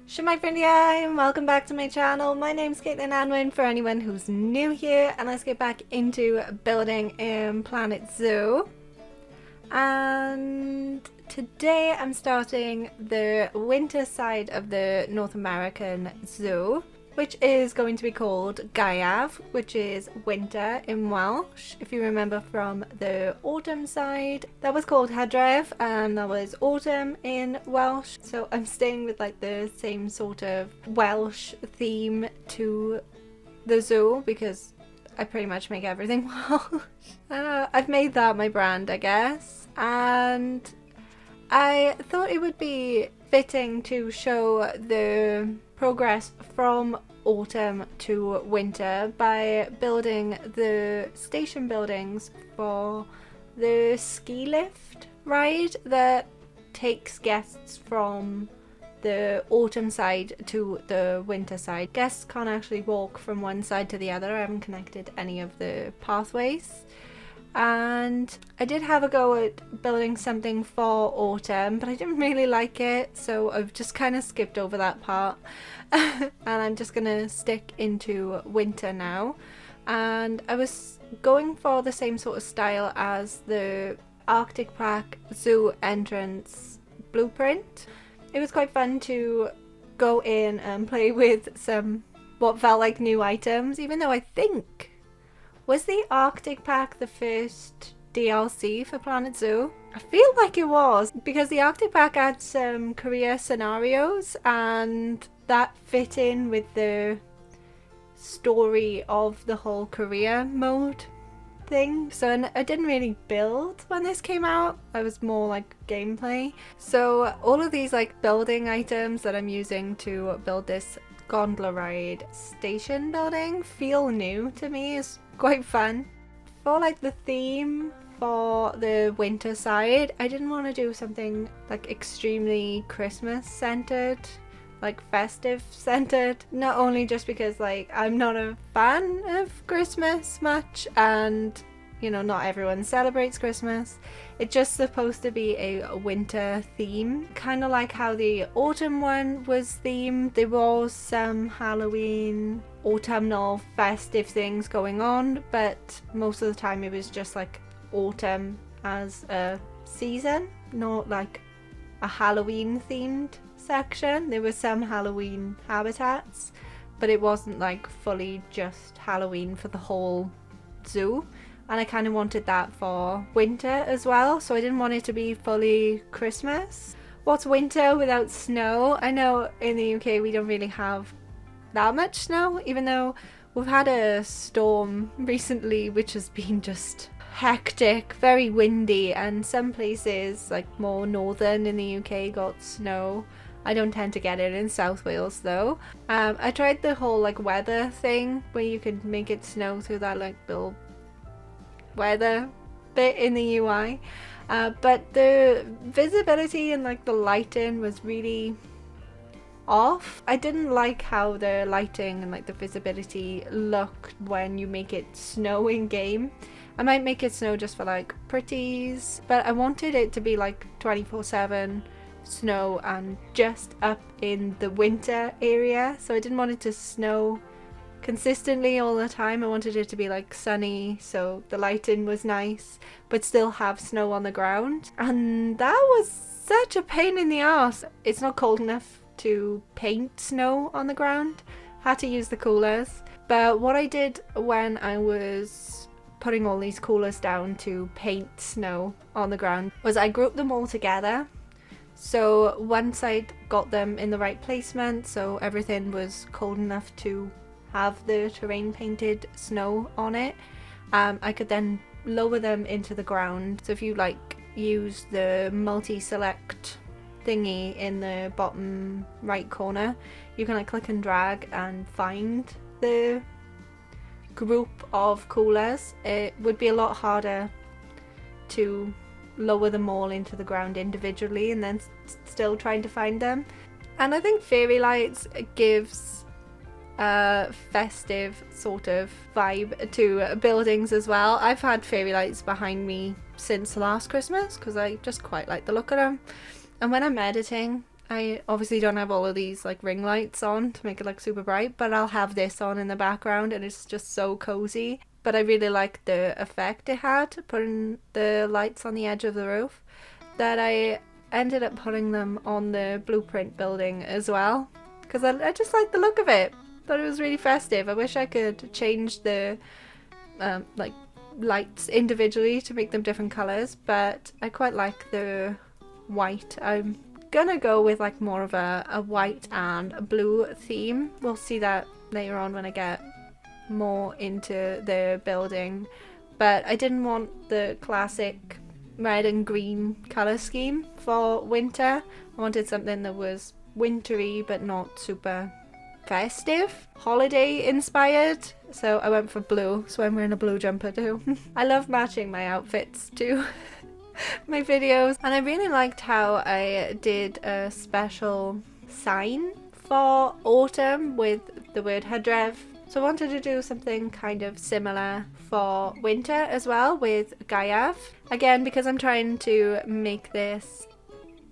Shemai Ffrindiau, and welcome back to my channel. My name's CaitlinAnwyn for anyone who's new here, and let's get back into building in Planet Zoo. And today I'm starting the winter side of the North American Zoo, which is going to be called Gaeaf, which is winter in Welsh. If you remember from the autumn side, that was called Hydref, and that was autumn in Welsh. So I'm staying with like the same sort of Welsh theme to the zoo because I pretty much make everything Welsh. I've made that my brand, I guess, and I thought it would be fitting to show the progress from autumn to winter by building the station buildings for the ski lift ride that takes guests from the autumn side to the winter side. Guests can't actually walk from one side to the other. I haven't connected any of the pathways. And I did have a go at building something for autumn, but I didn't really like it, so I've just kind of skipped over that part. And I'm just gonna stick into winter now. And I was going for the same sort of style as the Arctic Park Zoo entrance blueprint. It was quite fun to go in and play with some what felt like new items, even though I think... Was the Arctic Pack the first DLC for Planet Zoo? I feel like it was, because the Arctic Pack had some career scenarios and that fit in with the story of the whole career mode thing. So I didn't really build when this came out. I was more like gameplay. So all of these like building items that I'm using to build this gondola ride station building feel new to me. It's quite fun. For like the theme for the winter side, I didn't want to do something like extremely Christmas centered, like festive centered, not only just because like I'm not a fan of Christmas much, and you know, not everyone celebrates Christmas. It's just supposed to be a winter theme, kind of like how the autumn one was themed. There was some Halloween, autumnal festive things going on, but most of the time it was just like autumn as a season, not like a Halloween themed section. There were some Halloween habitats, but it wasn't like fully just Halloween for the whole zoo. And I kind of wanted that for winter as well, so I didn't want it to be fully Christmas. What's winter without snow? I know in the UK we don't really have that much snow, even though we've had a storm recently which has been just hectic, very windy, and some places like more northern in the UK got snow. I don't tend to get it in South Wales though. I tried the whole like weather thing where you could make it snow through that like little weather bit in the UI, but the visibility and like the lighting was really off. I didn't like how the lighting and like the visibility looked when you make it snow in game. I might make it snow just for like Pretties, but I wanted it to be like 24/7 snow and just up in the winter area, so I didn't want it to snow consistently all the time. I wanted it to be like sunny, so the lighting was nice, but still have snow on the ground. And that was such a pain in the ass. It's not cold enough to paint snow on the ground. Had to use the coolers. But what I did when I was putting all these coolers down to paint snow on the ground was I grouped them all together. So once I'd got them in the right placement, so everything was cold enough to have the terrain painted snow on it, I could then lower them into the ground. So if you like use the multi-select thingy in the bottom right corner, you can like click and drag and find the group of coolers. It would be a lot harder to lower them all into the ground individually and then still trying to find them. And I think fairy lights gives a festive sort of vibe to buildings as well. I've had fairy lights behind me since last Christmas because I just quite like the look of them. And when I'm editing, I obviously don't have all of these like ring lights on to make it like super bright, but I'll have this on in the background and it's just so cozy. But I really like the effect it had, putting the lights on the edge of the roof, that I ended up putting them on the blueprint building as well, because I just like the look of it. Thought it was really festive. I wish I could change the like lights individually to make them different colours, but I quite like the white. I'm gonna go with like more of a white and a blue theme. We'll see that later on when I get more into the building, but I didn't want the classic red and green colour scheme for winter. I wanted something that was wintry but not super festive, holiday inspired, so I went for blue, so I'm wearing a blue jumper too. I love matching my outfits to my videos, and I really liked how I did a special sign for autumn with the word Hydref. So I wanted to do something kind of similar for winter as well with Gaeaf. Again, because I'm trying to make this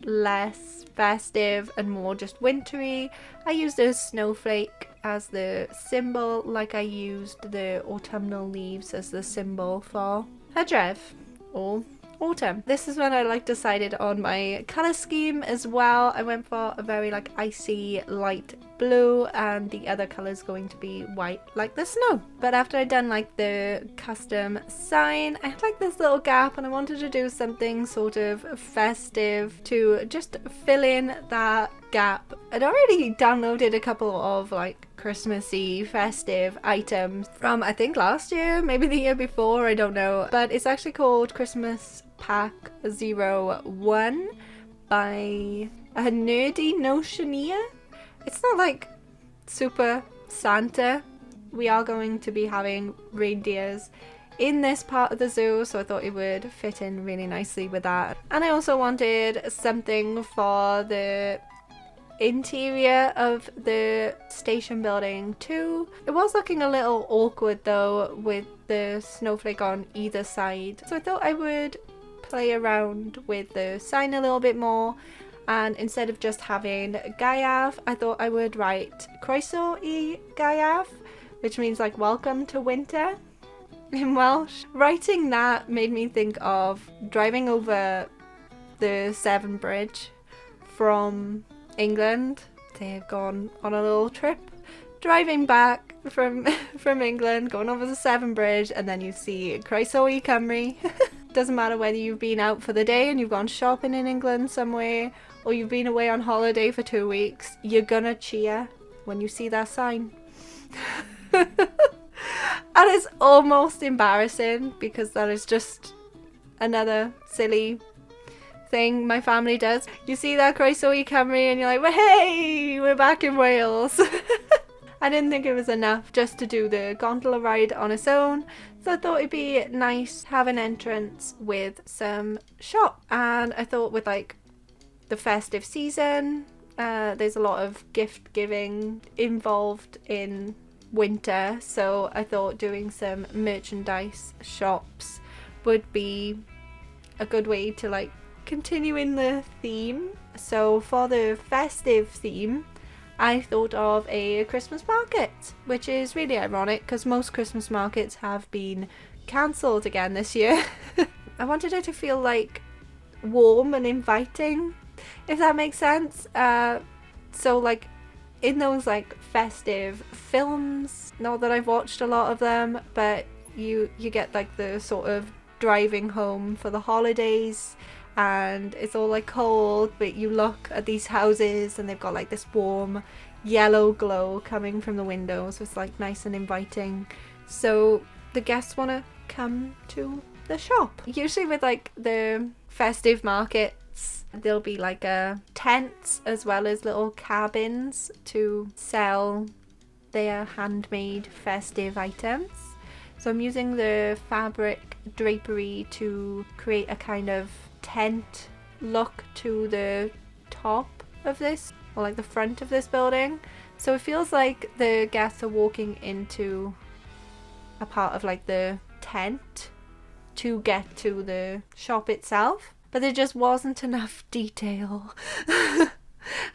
less festive and more just wintry, I used a snowflake as the symbol, like I used the autumnal leaves as the symbol for Hydref or autumn. This is when I like decided on my colour scheme as well. I went for a very like icy light blue, and the other colour is going to be white like the snow. But after I'd done like the custom sign, I had like this little gap and I wanted to do something sort of festive to just fill in that gap. I'd already downloaded a couple of like Christmassy festive items from I think last year, maybe the year before, I don't know, but it's actually called Christmas Pack 01 by a nerdy notioneer. It's not like super Santa. We are going to be having reindeers in this part of the zoo, so I thought it would fit in really nicely with that. And I also wanted something for the interior of the station building too. It was looking a little awkward though with the snowflake on either side, so I thought I would play around with the sign a little bit more, and instead of just having Gaeaf, I thought I would write Croeso I Gaeaf, which means like welcome to winter in Welsh. Writing that made me think of driving over the Severn Bridge from England. They've gone on a little trip, driving back from England, going over the Severn Bridge, and then you see Croeso I Cymru. Doesn't matter whether you've been out for the day and you've gone shopping in England somewhere, or you've been away on holiday for 2 weeks, you're gonna cheer when you see that sign. And it's almost embarrassing because that is just another silly thing my family does. You see that Croeso I Cymru and you're like, well, hey, we're back in Wales. I didn't think it was enough just to do the gondola ride on its own, so I thought it'd be nice to have an entrance with some shop. And I thought with like the festive season, there's a lot of gift giving involved in winter, so I thought doing some merchandise shops would be a good way to like continue in the theme. So for the festive theme, I thought of a Christmas market, which is really ironic because most Christmas markets have been cancelled again this year. I wanted it to feel like warm and inviting, if that makes sense. So like in those like festive films, not that I've watched a lot of them, but you get like the sort of driving home for the holidays, and it's all like cold, but you look at these houses and they've got like this warm yellow glow coming from the windows, so it's like nice and inviting, so the guests want to come to the shop. Usually with like the festive markets, there'll be like tents as well as little cabins to sell their handmade festive items. So I'm using the fabric drapery to create a kind of tent look to the top of this, or like the front of this building, so it feels like the guests are walking into a part of like the tent to get to the shop itself, but there just wasn't enough detail.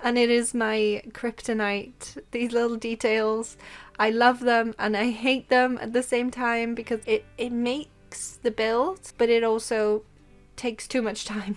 And it is my kryptonite. These little details, I love them and I hate them at the same time because it makes the build, but it also takes too much time.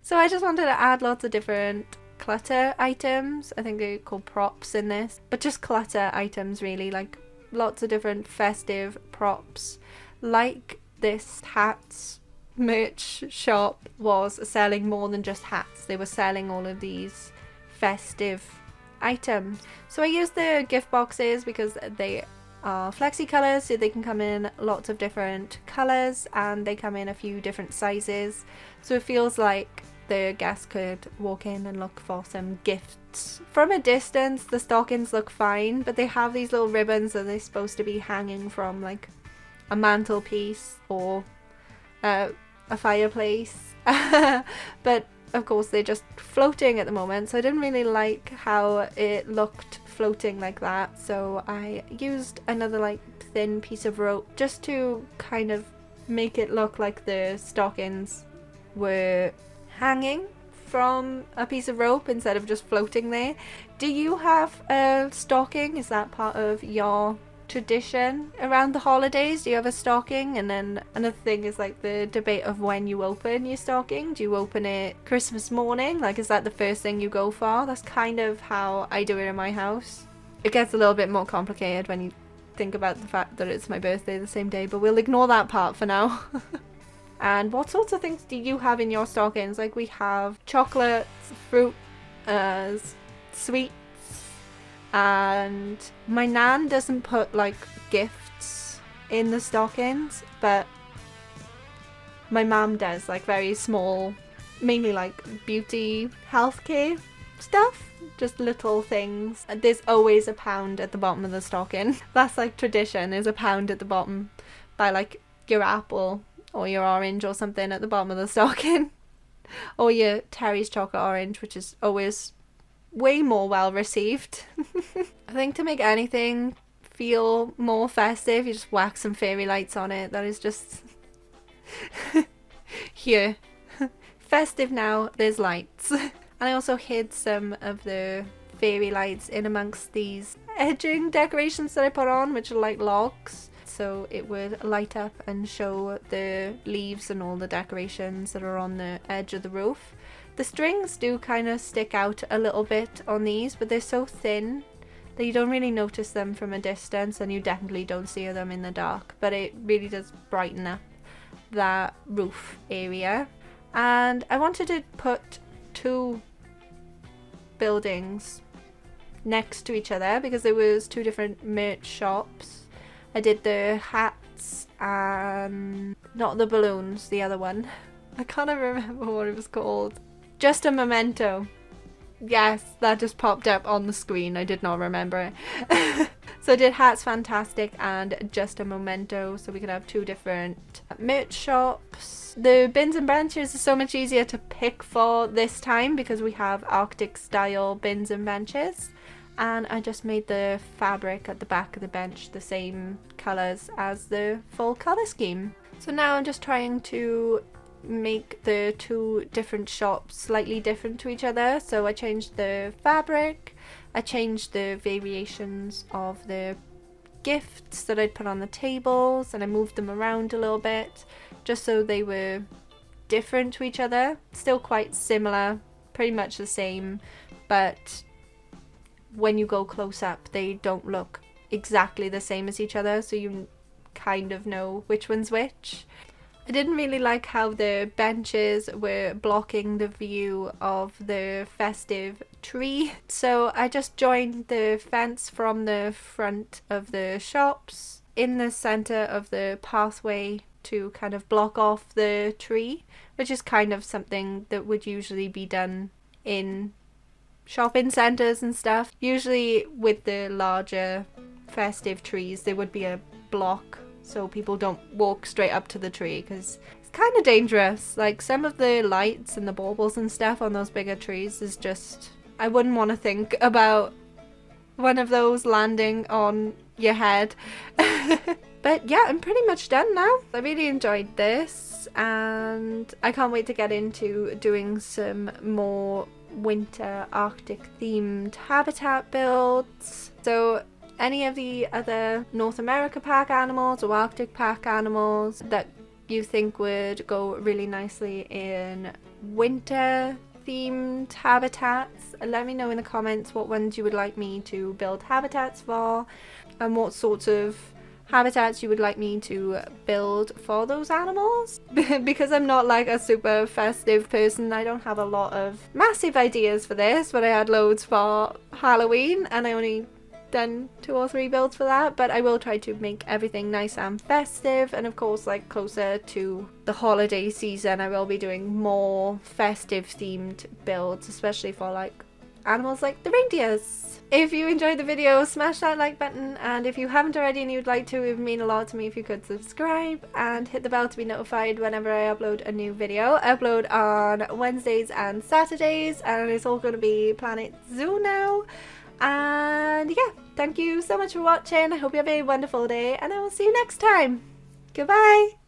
So I just wanted to add lots of different clutter items. I think they're called props in this, but just clutter items really, like lots of different festive props. Like this hats merch shop was selling more than just hats. They were selling all of these festive items. So I used the gift boxes because they are flexi colors, so they can come in lots of different colors and they come in a few different sizes. So it feels like the guests could walk in and look for some gifts. From a distance, the stockings look fine, but they have these little ribbons that they're supposed to be hanging from like a mantelpiece or a fireplace. But of course they're just floating at the moment, so I didn't really like how it looked floating like that, so I used another like thin piece of rope just to kind of make it look like the stockings were hanging from a piece of rope instead of just floating there. Do you have a stocking? Is that part of your tradition around the holidays? Do you have a stocking? And then another thing is like the debate of when you open your stocking. Do you open it Christmas morning? Like, is that the first thing you go for? That's kind of how I do it in my house. It gets a little bit more complicated when you think about the fact that it's my birthday the same day, but we'll ignore that part for now. And what sorts of things do you have in your stockings? Like, we have chocolates, fruit, sweets, and my nan doesn't put like gifts in the stockings, but my mum does, like very small, mainly like beauty, healthcare stuff, just little things. There's always £1 at the bottom of the stocking. That's like tradition, is £1 at the bottom. Buy like your apple or your orange or something at the bottom of the stocking, or your Terry's chocolate orange, which is always way more well received. I think to make anything feel more festive, you just whack some fairy lights on it. That is just here. Festive now, there's lights. And I also hid some of the fairy lights in amongst these edging decorations that I put on, which are like logs, so it would light up and show the leaves and all the decorations that are on the edge of the roof. The strings do kind of stick out a little bit on these, but they're so thin that you don't really notice them from a distance, and you definitely don't see them in the dark, but it really does brighten up that roof area. And I wanted to put 2 buildings next to each other because there was 2 different merch shops. I did the hats and not the balloons, the other one. I can't remember what it was called. Just a Memento. Yes, that just popped up on the screen. I did not remember it. So I did Hats Fantastic and Just a Memento, so we could have 2 different merch shops. The bins and benches are so much easier to pick for this time because we have Arctic style bins and benches. And I just made the fabric at the back of the bench the same colours as the full colour scheme. So now I'm just trying to make the 2 different shops slightly different to each other. So I changed the fabric, I changed the variations of the gifts that I'd put on the tables, and I moved them around a little bit just so they were different to each other. Still quite similar, pretty much the same, but when you go close up they don't look exactly the same as each other, so you kind of know which one's which. I didn't really like how the benches were blocking the view of the festive tree, so I just joined the fence from the front of the shops in the centre of the pathway to kind of block off the tree, which is kind of something that would usually be done in shopping centres and stuff. Usually with the larger festive trees there would be a block so people don't walk straight up to the tree because it's kind of dangerous. Like, some of the lights and the baubles and stuff on those bigger trees is just, I wouldn't want to think about one of those landing on your head. But yeah, I'm pretty much done now. I really enjoyed this and I can't wait to get into doing some more winter Arctic themed habitat builds. So any of the other North America pack animals or Arctic pack animals that you think would go really nicely in winter themed habitats, let me know in the comments what ones you would like me to build habitats for and what sorts of habitats you would like me to build for those animals. Because I'm not like a super festive person, I don't have a lot of massive ideas for this, but I had loads for Halloween and I only done 2 or 3 builds for that, but I will try to make everything nice and festive, and of course like closer to the holiday season I will be doing more festive themed builds, especially for like animals like the reindeers. If you enjoyed the video, smash that like button, and if you haven't already and you'd like to, it would mean a lot to me if you could subscribe and hit the bell to be notified whenever I upload a new video. I upload on Wednesdays and Saturdays, and it's all going to be Planet Zoo now. And yeah, thank you so much for watching. I hope you have a wonderful day, and I will see you next time. Goodbye.